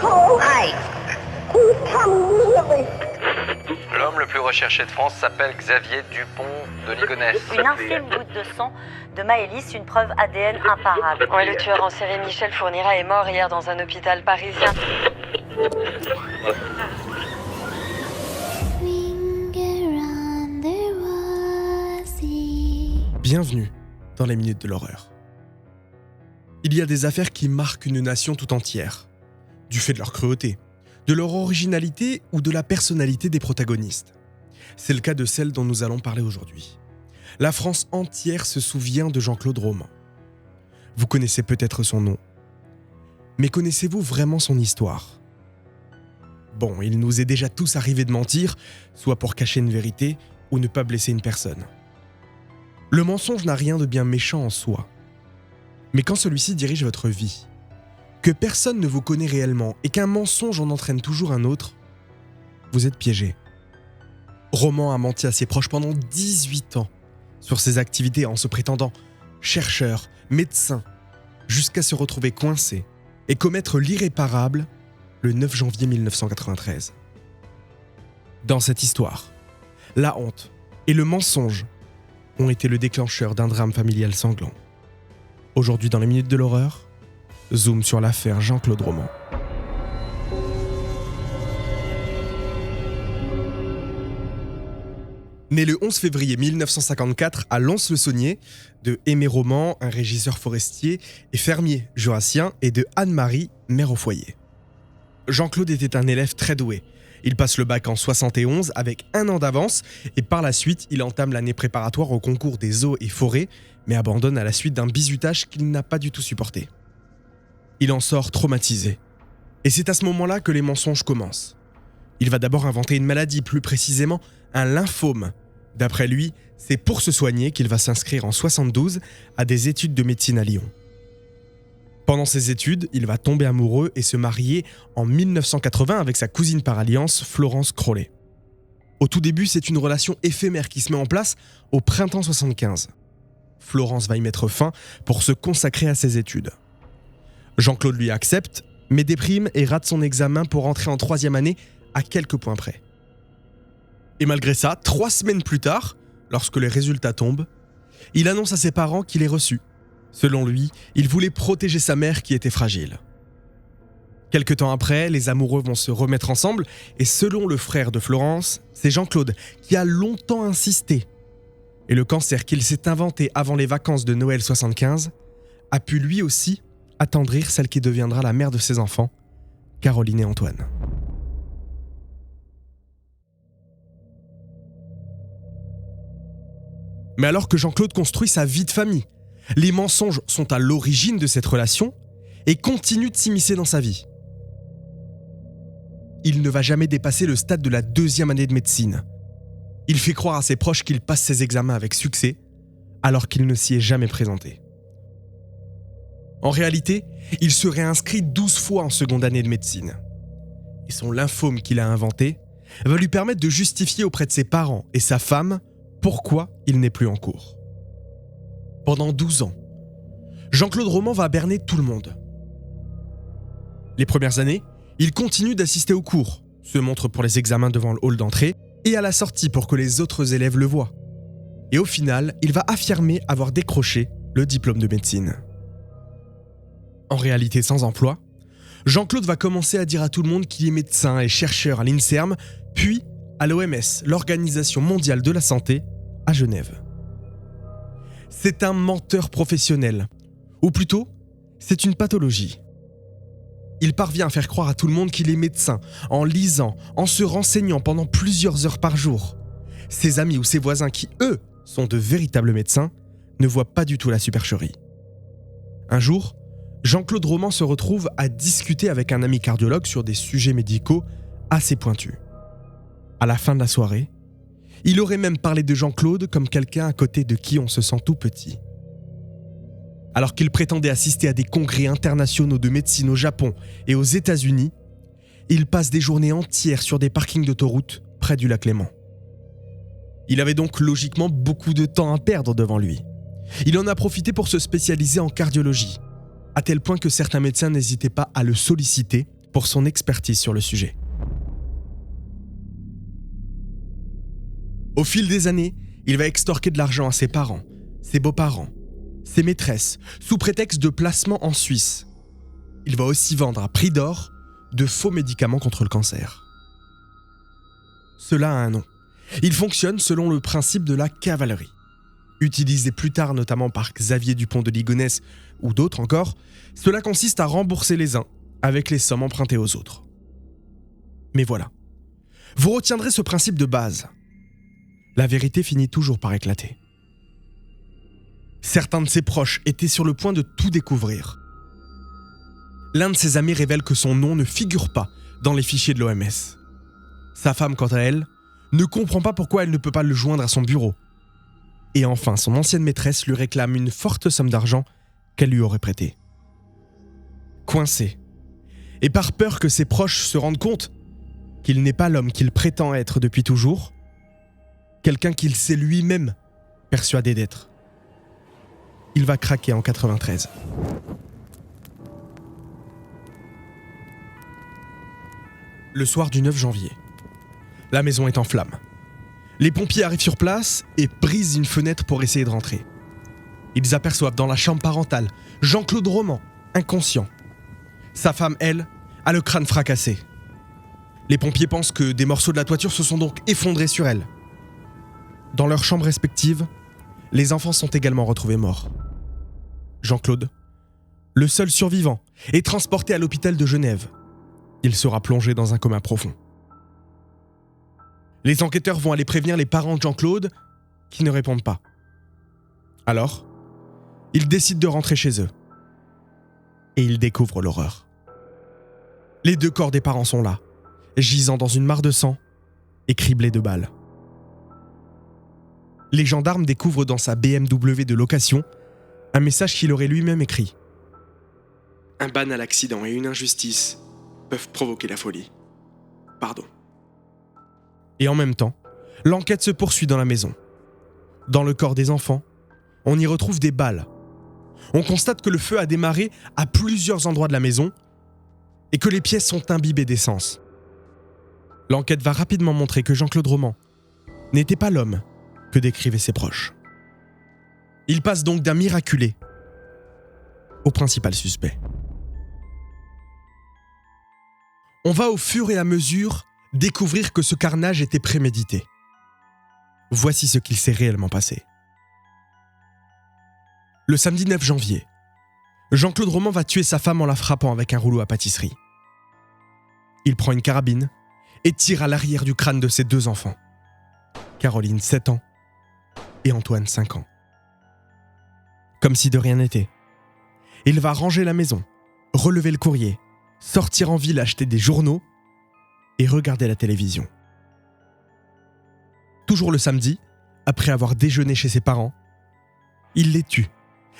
call. Aye. Please come immediately. L'homme le plus recherché de France s'appelle Xavier Dupont de Ligonnès. Une infime goutte de sang de Maëlys, une preuve ADN imparable. Ouais, le tueur en série Michel Fournira est mort hier dans un hôpital parisien. Bienvenue dans les Minutes de l'Horreur. Il y a des affaires qui marquent une nation tout entière, du fait de leur cruauté, de leur originalité ou de la personnalité des protagonistes. C'est le cas de celle dont nous allons parler aujourd'hui. La France entière se souvient de Jean-Claude Roman. Vous connaissez peut-être son nom, mais connaissez-vous vraiment son histoire ? Bon, il nous est déjà tous arrivé de mentir, soit pour cacher une vérité ou ne pas blesser une personne. Le mensonge n'a rien de bien méchant en soi. Mais quand celui-ci dirige votre vie, que personne ne vous connaît réellement et qu'un mensonge en entraîne toujours un autre, vous êtes piégé. Roman a menti à ses proches pendant 18 ans sur ses activités en se prétendant chercheur, médecin, jusqu'à se retrouver coincé et commettre l'irréparable le 9 janvier 1993. Dans cette histoire, la honte et le mensonge ont été le déclencheur d'un drame familial sanglant. Aujourd'hui dans les Minutes de l'Horreur, zoom sur l'affaire Jean-Claude Roman. Né le 11 février 1954 à Lons-le-Saunier, de Aimé Roman, un régisseur forestier et fermier jurassien, et de Anne-Marie, mère au foyer. Jean-Claude était un élève très doué. Il passe le bac en 71 avec 1 an d'avance et par la suite, il entame l'année préparatoire au concours des eaux et forêts, mais abandonne à la suite d'un bizutage qu'il n'a pas du tout supporté. Il en sort traumatisé. Et c'est à ce moment-là que les mensonges commencent. Il va d'abord inventer une maladie, plus précisément un lymphome. D'après lui, c'est pour se soigner qu'il va s'inscrire en 72 à des études de médecine à Lyon. Pendant ses études, il va tomber amoureux et se marier en 1980 avec sa cousine par alliance, Florence Crollet. Au tout début, c'est une relation éphémère qui se met en place au printemps 75. Florence va y mettre fin pour se consacrer à ses études. Jean-Claude lui accepte, mais déprime et rate son examen pour entrer en 3e année à quelques points près. Et malgré ça, 3 semaines plus tard, lorsque les résultats tombent, il annonce à ses parents qu'il est reçu. Selon lui, il voulait protéger sa mère qui était fragile. Quelque temps après, les amoureux vont se remettre ensemble et selon le frère de Florence, c'est Jean-Claude qui a longtemps insisté. Et le cancer qu'il s'est inventé avant les vacances de Noël 75 a pu lui aussi attendrir celle qui deviendra la mère de ses enfants, Caroline et Antoine. Mais alors que Jean-Claude construit sa vie de famille, les mensonges sont à l'origine de cette relation et continuent de s'immiscer dans sa vie. Il ne va jamais dépasser le stade de la 2e année de médecine. Il fait croire à ses proches qu'il passe ses examens avec succès, alors qu'il ne s'y est jamais présenté. En réalité, il se réinscrit 12 fois en seconde année de médecine. Et son lymphome qu'il a inventé va lui permettre de justifier auprès de ses parents et sa femme pourquoi il n'est plus en cours. Pendant 12 ans, Jean-Claude Roman va berner tout le monde. Les premières années, il continue d'assister aux cours, se montre pour les examens devant le hall d'entrée et à la sortie pour que les autres élèves le voient. Et au final, il va affirmer avoir décroché le diplôme de médecine. En réalité sans emploi, Jean-Claude va commencer à dire à tout le monde qu'il est médecin et chercheur à l'INSERM, puis à l'OMS, l'Organisation mondiale de la santé, à Genève. C'est un menteur professionnel, ou plutôt, c'est une pathologie. Il parvient à faire croire à tout le monde qu'il est médecin, en lisant, en se renseignant pendant plusieurs heures par jour. Ses amis ou ses voisins qui, eux, sont de véritables médecins, ne voient pas du tout la supercherie. Un jour, Jean-Claude Roman se retrouve à discuter avec un ami cardiologue sur des sujets médicaux assez pointus. À la fin de la soirée, il aurait même parlé de Jean-Claude comme quelqu'un à côté de qui on se sent tout petit. Alors qu'il prétendait assister à des congrès internationaux de médecine au Japon et aux États-Unis, il passe des journées entières sur des parkings d'autoroute près du lac Léman. Il avait donc logiquement beaucoup de temps à perdre devant lui. Il en a profité pour se spécialiser en cardiologie, à tel point que certains médecins n'hésitaient pas à le solliciter pour son expertise sur le sujet. Au fil des années, il va extorquer de l'argent à ses parents, ses beaux-parents, ses maîtresses, sous prétexte de placement en Suisse. Il va aussi vendre à prix d'or de faux médicaments contre le cancer. Cela a un nom. Il fonctionne selon le principe de la cavalerie. Utilisé plus tard notamment par Xavier Dupont de Ligonnès ou d'autres encore, cela consiste à rembourser les uns avec les sommes empruntées aux autres. Mais voilà. Vous retiendrez ce principe de base. La vérité finit toujours par éclater. Certains de ses proches étaient sur le point de tout découvrir. L'un de ses amis révèle que son nom ne figure pas dans les fichiers de l'OMS. Sa femme, quant à elle, ne comprend pas pourquoi elle ne peut pas le joindre à son bureau. Et enfin, son ancienne maîtresse lui réclame une forte somme d'argent qu'elle lui aurait prêtée. Coincé, et par peur que ses proches se rendent compte qu'il n'est pas l'homme qu'il prétend être depuis toujours, quelqu'un qu'il s'est lui-même persuadé d'être, il va craquer en 93. Le soir du 9 janvier, la maison est en flammes. Les pompiers arrivent sur place et brisent une fenêtre pour essayer de rentrer. Ils aperçoivent dans la chambre parentale Jean-Claude Roman, inconscient. Sa femme, elle, a le crâne fracassé. Les pompiers pensent que des morceaux de la toiture se sont donc effondrés sur elle. Dans leurs chambres respectives, les enfants sont également retrouvés morts. Jean-Claude, le seul survivant, est transporté à l'hôpital de Genève. Il sera plongé dans un coma profond. Les enquêteurs vont aller prévenir les parents de Jean-Claude, qui ne répondent pas. Alors, ils décident de rentrer chez eux. Et ils découvrent l'horreur. Les 2 corps des parents sont là, gisant dans une mare de sang et criblés de balles. Les gendarmes découvrent dans sa BMW de location un message qu'il aurait lui-même écrit. « Un banal accident et une injustice peuvent provoquer la folie. Pardon. » Et en même temps, l'enquête se poursuit dans la maison. Dans le corps des enfants, on y retrouve des balles. On constate que le feu a démarré à plusieurs endroits de la maison et que les pièces sont imbibées d'essence. L'enquête va rapidement montrer que Jean-Claude Roman n'était pas l'homme que décrivaient ses proches. Il passe donc d'un miraculé au principal suspect. On va au fur et à mesure découvrir que ce carnage était prémédité. Voici ce qu'il s'est réellement passé. Le samedi 9 janvier, Jean-Claude Roman va tuer sa femme en la frappant avec un rouleau à pâtisserie. Il prend une carabine et tire à l'arrière du crâne de ses 2 enfants. Caroline, 7 ans, et Antoine, 5 ans. Comme si de rien n'était. Il va ranger la maison, relever le courrier, sortir en ville acheter des journaux et regarder la télévision. Toujours le samedi, après avoir déjeuné chez ses parents, il les tue,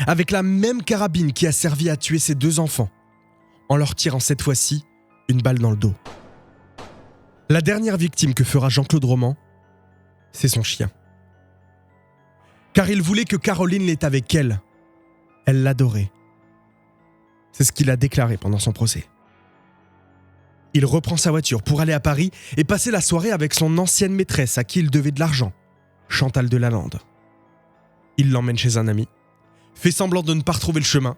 avec la même carabine qui a servi à tuer ses 2 enfants, en leur tirant cette fois-ci une balle dans le dos. La dernière victime que fera Jean-Claude Roman, c'est son chien. Car il voulait que Caroline l'ait avec elle. Elle l'adorait. C'est ce qu'il a déclaré pendant son procès. Il reprend sa voiture pour aller à Paris et passer la soirée avec son ancienne maîtresse à qui il devait de l'argent, Chantal Delalande. Il l'emmène chez un ami, fait semblant de ne pas retrouver le chemin,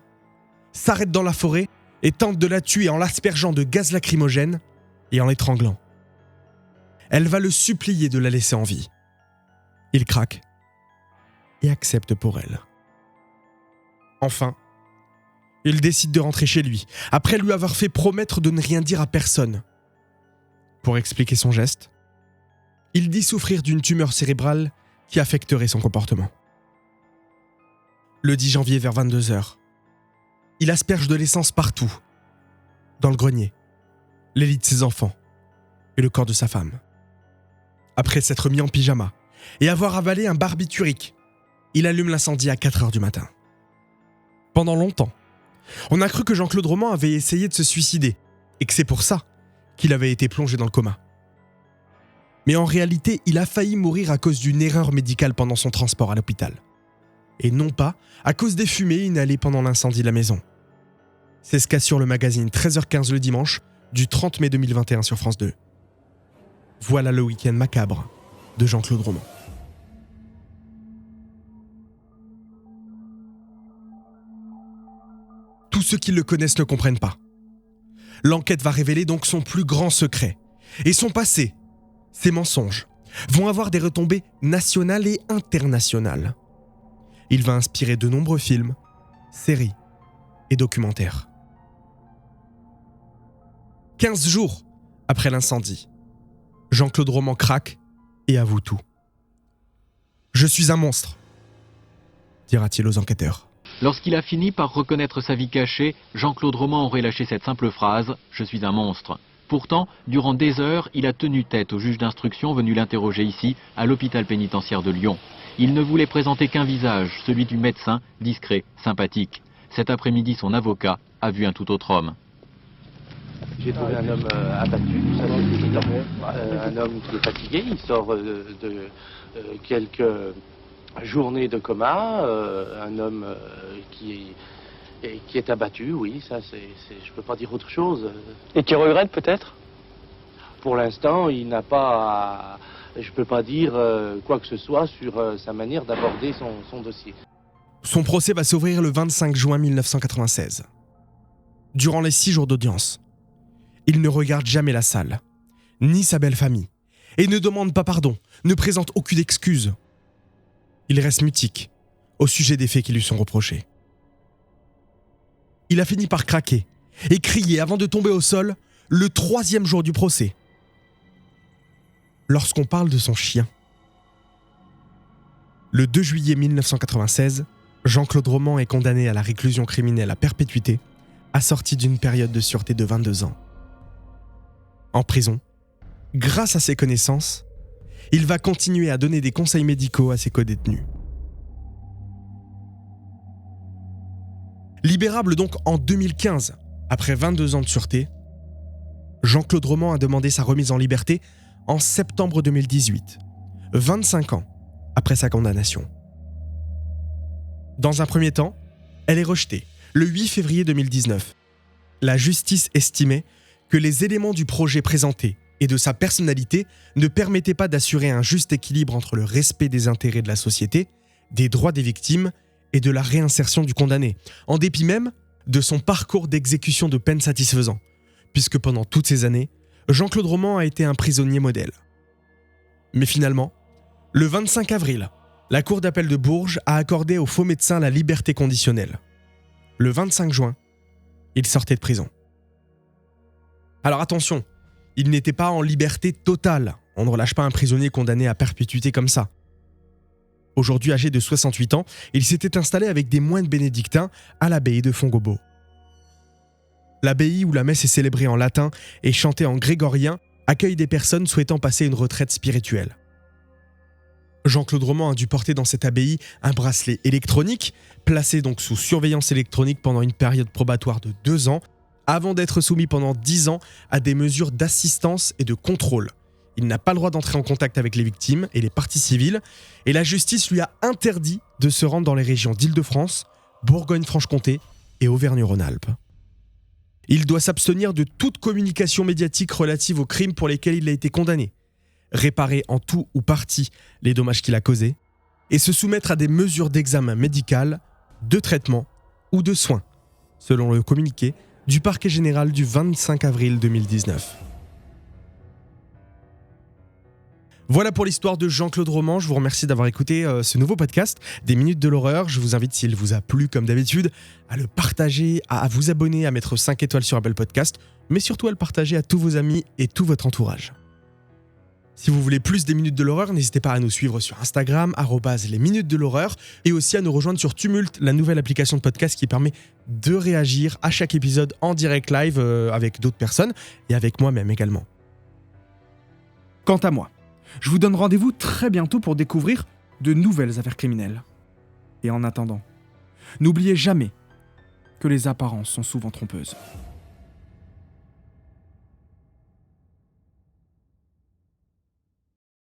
s'arrête dans la forêt et tente de la tuer en l'aspergeant de gaz lacrymogène et en l'étranglant. Elle va le supplier de la laisser en vie. Il craque et accepte pour elle. Enfin, il décide de rentrer chez lui, après lui avoir fait promettre de ne rien dire à personne. Pour expliquer son geste, il dit souffrir d'une tumeur cérébrale qui affecterait son comportement. Le 10 janvier vers 22h, il asperge de l'essence partout, dans le grenier, les lits de ses enfants et le corps de sa femme. Après s'être mis en pyjama et avoir avalé un barbiturique, il allume l'incendie à 4h du matin. Pendant longtemps, on a cru que Jean-Claude Roman avait essayé de se suicider et que c'est pour ça qu'il avait été plongé dans le coma. Mais en réalité, il a failli mourir à cause d'une erreur médicale pendant son transport à l'hôpital. Et non pas à cause des fumées inhalées pendant l'incendie de la maison. C'est ce qu'assure le magazine 13h15 le dimanche du 30 mai 2021 sur France 2. Voilà le week-end macabre de Jean-Claude Roman. Tous ceux qui le connaissent ne comprennent pas. L'enquête va révéler donc son plus grand secret. Et son passé, ses mensonges, vont avoir des retombées nationales et internationales. Il va inspirer de nombreux films, séries et documentaires. 15 jours après l'incendie, Jean-Claude Roman craque et avoue tout. « Je suis un monstre », dira-t-il aux enquêteurs. Lorsqu'il a fini par reconnaître sa vie cachée, Jean-Claude Roman aurait lâché cette simple phrase « Je suis un monstre ». Pourtant, durant des heures, il a tenu tête au juge d'instruction venu l'interroger ici, à l'hôpital pénitentiaire de Lyon. Il ne voulait présenter qu'un visage, celui du médecin, discret, sympathique. Cet après-midi, son avocat a vu un tout autre homme. J'ai trouvé un homme abattu, ça c'est évident. Un homme qui est fatigué, il sort de quelques journées de coma, un homme qui est abattu, oui, ça je peux pas dire autre chose. Et qui regrette peut-être? Pour l'instant, il n'a pas, je peux pas dire quoi que ce soit sur sa manière d'aborder son dossier. Son procès va s'ouvrir le 25 juin 1996. Durant les 6 jours d'audience, il ne regarde jamais la salle, ni sa belle famille, et ne demande pas pardon, ne présente aucune excuse. Il reste mutique au sujet des faits qui lui sont reprochés. Il a fini par craquer et crier avant de tomber au sol le 3e jour du procès. Lorsqu'on parle de son chien. Le 2 juillet 1996, Jean-Claude Roman est condamné à la réclusion criminelle à perpétuité, assorti d'une période de sûreté de 22 ans. En prison, grâce à ses connaissances, il va continuer à donner des conseils médicaux à ses codétenus. Libérable donc en 2015, après 22 ans de sûreté, Jean-Claude Roman a demandé sa remise en liberté en septembre 2018, 25 ans après sa condamnation. Dans un premier temps, elle est rejetée le 8 février 2019. La justice estimait que les éléments du projet présenté et de sa personnalité ne permettaient pas d'assurer un juste équilibre entre le respect des intérêts de la société, des droits des victimes et de la réinsertion du condamné, en dépit même de son parcours d'exécution de peine satisfaisant, puisque pendant toutes ces années, Jean-Claude Roman a été un prisonnier modèle. Mais finalement, le 25 avril, la Cour d'appel de Bourges a accordé au faux médecin la liberté conditionnelle. Le 25 juin, il sortait de prison. Alors attention, il n'était pas en liberté totale. On ne relâche pas un prisonnier condamné à perpétuité comme ça. Aujourd'hui âgé de 68 ans, il s'était installé avec des moines bénédictins à l'abbaye de Fongobo. L'abbaye où la messe est célébrée en latin et chantée en grégorien accueille des personnes souhaitant passer une retraite spirituelle. Jean-Claude Roman a dû porter dans cette abbaye un bracelet électronique, placé donc sous surveillance électronique pendant une période probatoire de 2 ans, avant d'être soumis pendant 10 ans à des mesures d'assistance et de contrôle. Il n'a pas le droit d'entrer en contact avec les victimes et les parties civiles, et la justice lui a interdit de se rendre dans les régions d'Île-de-France, Bourgogne-Franche-Comté et Auvergne-Rhône-Alpes. Il doit s'abstenir de toute communication médiatique relative aux crimes pour lesquels il a été condamné, réparer en tout ou partie les dommages qu'il a causés, et se soumettre à des mesures d'examen médical, de traitement ou de soins, selon le communiqué du parquet général du 25 avril 2019. Voilà pour l'histoire de Jean-Claude Roman. Je vous remercie d'avoir écouté ce nouveau podcast des Minutes de l'Horreur. Je vous invite, s'il vous a plu comme d'habitude, à le partager, à vous abonner, à mettre 5 étoiles sur Apple Podcast, mais surtout à le partager à tous vos amis et tout votre entourage. Si vous voulez plus des Minutes de l'Horreur, n'hésitez pas à nous suivre sur Instagram, @lesminutesdel'horreur, et aussi à nous rejoindre sur Tumult, la nouvelle application de podcast qui permet de réagir à chaque épisode en direct live avec d'autres personnes et avec moi-même également. Quant à moi, je vous donne rendez-vous très bientôt pour découvrir de nouvelles affaires criminelles. Et en attendant, n'oubliez jamais que les apparences sont souvent trompeuses.